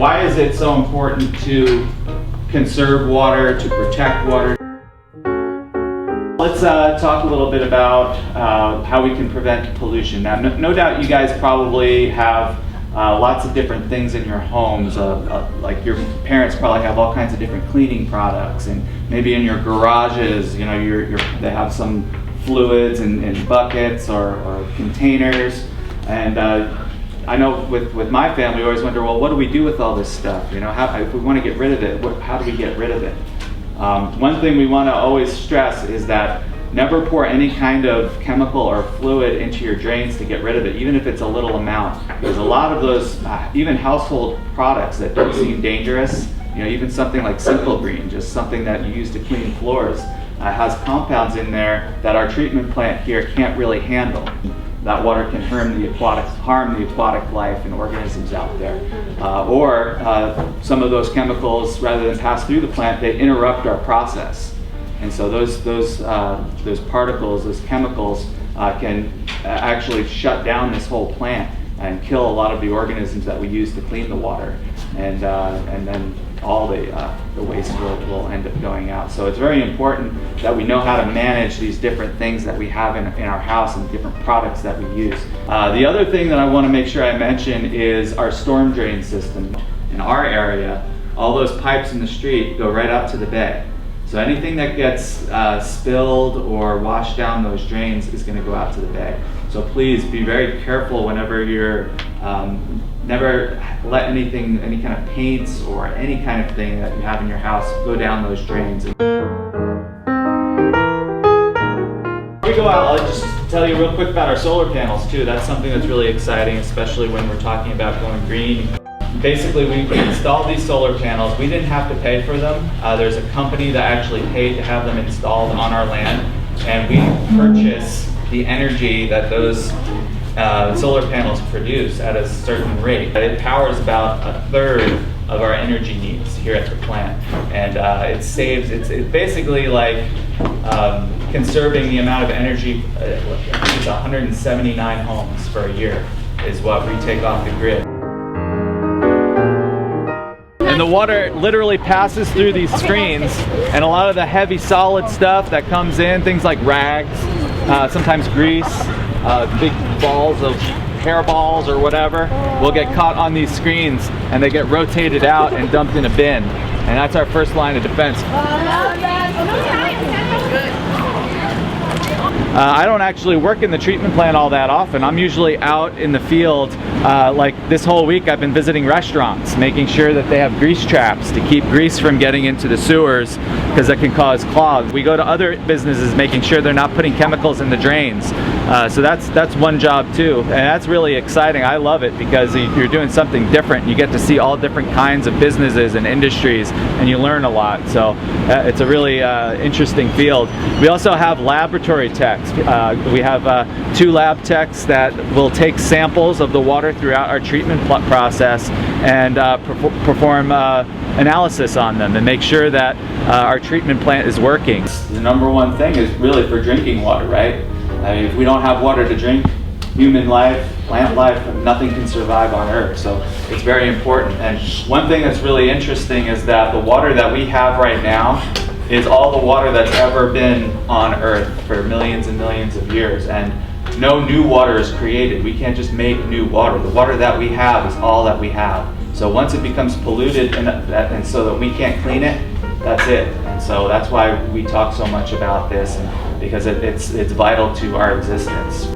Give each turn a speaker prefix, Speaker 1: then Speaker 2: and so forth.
Speaker 1: why is it so important to conserve water, to protect water? Let's talk a little bit about how we can prevent pollution. Now, no doubt you guys probably have lots of different things in your homes. Like your parents probably have all kinds of different cleaning products, and maybe in your garages, you know, they have some fluids in buckets or containers. And I know with my family, we always wonder, well, what do we do with all this stuff? You know, if we want to get rid of it, how do we get rid of it? One thing we want to always stress is that never pour any kind of chemical or fluid into your drains to get rid of it, even if it's a little amount. Because a lot of those, even household products that don't seem dangerous, you know, even something like Simple Green, just something that you use to clean floors, has compounds in there that our treatment plant here can't really handle. That water can harm the aquatic life and organisms out there. Or some of those chemicals, rather than pass through the plant, they interrupt our process. And so those particles, those chemicals, can actually shut down this whole plant and kill a lot of the organisms that we use to clean the water. And then all the waste will end up going out. So it's very important that we know how to manage these different things that we have in our house and different products that we use. The other thing that I want to make sure I mention is our storm drain system. In our area, all those pipes in the street go right out to the bay. So anything that gets spilled or washed down those drains is going to go out to the bay. So please be very careful whenever you're never let any kind of paints or any kind of thing that you have in your house go down those drains. Before we go out, I'll just tell you real quick about our solar panels too. That's something that's really exciting, especially when we're talking about going green. Basically, we installed these solar panels. We didn't have to pay for them. There's a company that actually paid to have them installed on our land, and we purchase the energy that those solar panels produce at a certain rate. It powers about 1/3 of our energy needs here at the plant, and it's basically like conserving the amount of energy. It's 179 homes for a year is what we take off the grid. And the water literally passes through these screens, and a lot of the heavy solid stuff that comes in, things like rags, sometimes grease, big balls of hairballs or whatever, will get caught on these screens, and they get rotated out and dumped in a bin. And that's our first line of defense. I don't actually work in the treatment plant all that often. I'm usually out in the field. Like this whole week I've been visiting restaurants, making sure that they have grease traps to keep grease from getting into the sewers, because that can cause clogs. We go to other businesses making sure they're not putting chemicals in the drains. So that's one job too, and that's really exciting. I love it because you're doing something different. You get to see all different kinds of businesses and industries, and you learn a lot. So it's a really interesting field. We also have laboratory techs. We have 2 lab techs that will take samples of the water throughout our treatment process and perform analysis on them and make sure that our treatment plant is working. The #1 thing is really for drinking water, right? I mean, if we don't have water to drink, human life, plant life, nothing can survive on Earth. So it's very important. And one thing that's really interesting is that the water that we have right now is all the water that's ever been on Earth for millions and millions of years. And no new water is created. We can't just make new water. The water that we have is all that we have. So once it becomes polluted and so that we can't clean it, that's it. And so that's why we talk so much about this, because it's vital to our existence.